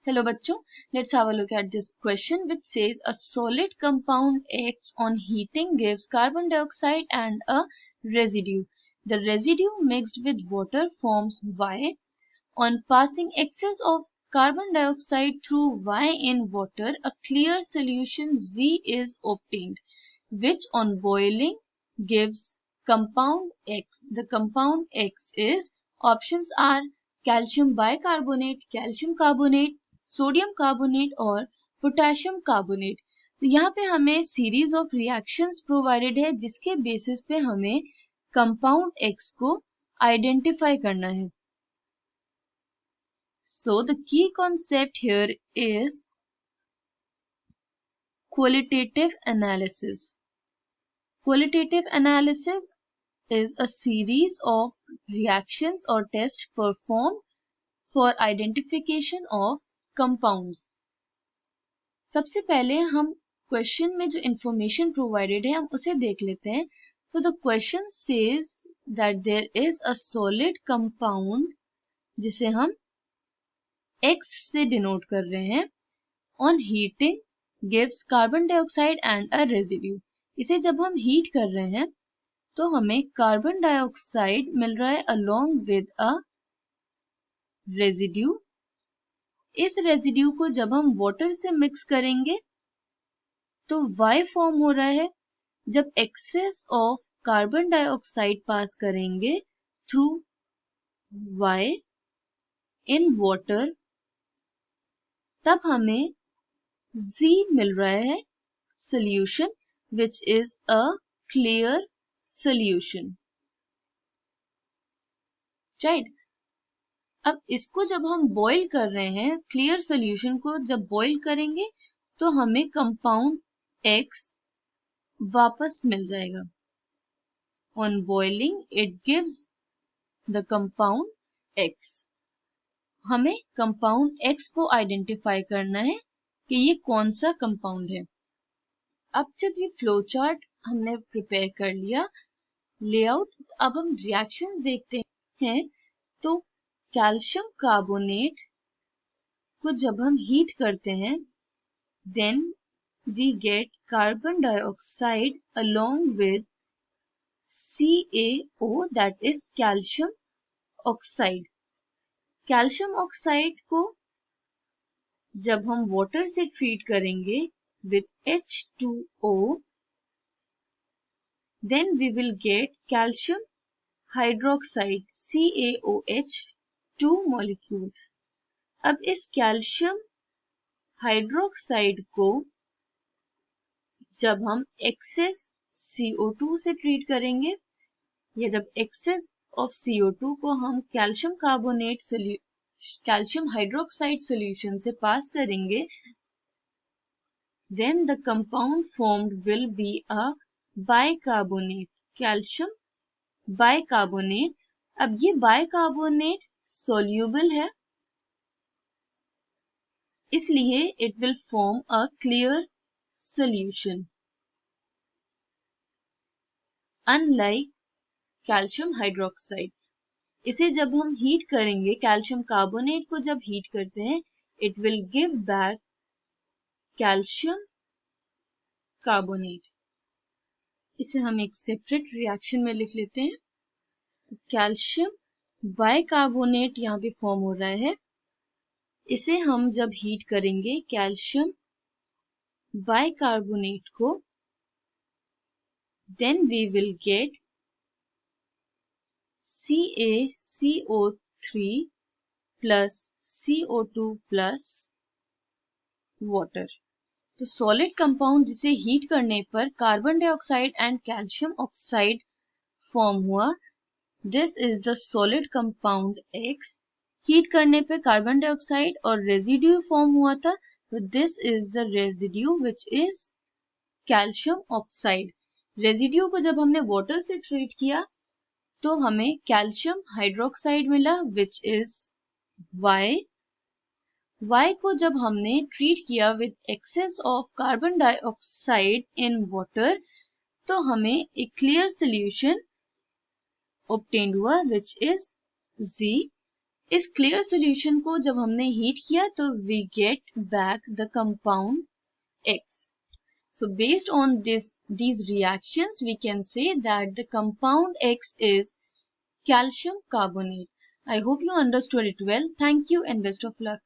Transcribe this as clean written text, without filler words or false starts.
Hello बच्चों, let's have a look at this question which says a solid compound X on heating gives carbon dioxide and a residue. The residue mixed with water forms Y. On passing excess of carbon dioxide through Y in water, a clear solution Z is obtained, which on boiling gives compound X. The compound X is, options are calcium bicarbonate, calcium carbonate, sodium carbonate और potassium carbonate. तो यहाँ पे हमें series of reactions provided है जिसके basis पे हमें compound x को आइडेंटिफाई करना है। So the key concept here is qualitative analysis. Qualitative analysis is a series of reactions or tests performed for identification of compounds. सबसे पहले हम क्वेश्चन में जो इंफॉर्मेशन प्रोवाइडेड है हम उसे देख लेते हैं। तो the question says that there is a solid compound जिसे हम X से डिनोट कर रहे हैं। On heating gives carbon dioxide and a residue. इसे जब हम हीट कर रहे हैं तो हमें कार्बन डाइऑक्साइड मिल रहा है अलोंग विद अ रेजिड्यू। इस रेजिड्यू को जब हम वाटर से मिक्स करेंगे तो Y फॉर्म हो रहा है। जब एक्सेस ऑफ कार्बन डाइऑक्साइड पास करेंगे थ्रू Y इन वाटर तब हमें Z मिल रहा है solution which is a clear solution, right. अब इसको जब हम बॉईल कर रहे हैं, क्लियर सॉल्यूशन को जब बॉईल करेंगे तो हमें कंपाउंड X वापस मिल जाएगा। On boiling it gives the compound X। हमें कंपाउंड X को आइडेंटिफाई करना है कि ये कौन सा कंपाउंड है। अब जब ये फ्लो चार्ट हमने प्रिपेयर कर लिया लेआउट, अब हम रिएक्शंस देखते हैं। तो कैल्शियम कार्बोनेट को जब हम हीट करते हैं then we get carbon dioxide along with CaO that is calcium oxide. Calcium oxide को जब हम वाटर से ट्रीट करेंगे with H2O then we will get calcium hydroxide CaOH 2 molecule. अब इस कैल्शियम हाइड्रोक्साइड को जब हम एक्सेस CO2 से ट्रीट करेंगे या जब एक्सेस ऑफ CO2 को हम calcium carbonate calcium hydroxide solution से पास करेंगे then the compound formed will be a bicarbonate, calcium bicarbonate। अब ये bicarbonate soluble है इसलिए it will form a clear solution unlike calcium hydroxide। इसे जब हम हीट करेंगे, कैल्शियम कार्बोनेट को जब हीट करते हैं it will give back calcium carbonate. इसे हम एक सेपरेट रिएक्शन में लिख लेते हैं। तो कैल्शियम बाइकार्बोनेट यहाँ पे फॉर्म हो रहा है। इसे हम जब हीट करेंगे कैल्शियम बाइकार्बोनेट को then we will get CaCO3 plus CO2 plus water. तो सॉलिड कंपाउंड जिसे हीट करने पर carbon dioxide and calcium oxide form हुआ, this is the solid compound X। Heat करने पे कार्बन डाइऑक्साइड और रेजिड्यू फॉर्म हुआ था, तो this is the residue which is calcium oxide. Residue को जब हमने वाटर से ट्रीट किया तो हमें कैल्शियम हाइड्रोक्साइड मिला विच इज Y। Y को जब हमने ट्रीट किया with excess of carbon dioxide in water तो हमें एक क्लियर सॉल्यूशन obtained हुआ which is Z। इस क्लियर सॉल्यूशन को जब हमने हीट किया तो we get back the compound X. So based on these reactions, we can say that the compound X is calcium carbonate. I hope you understood it well. Thank you and best of luck.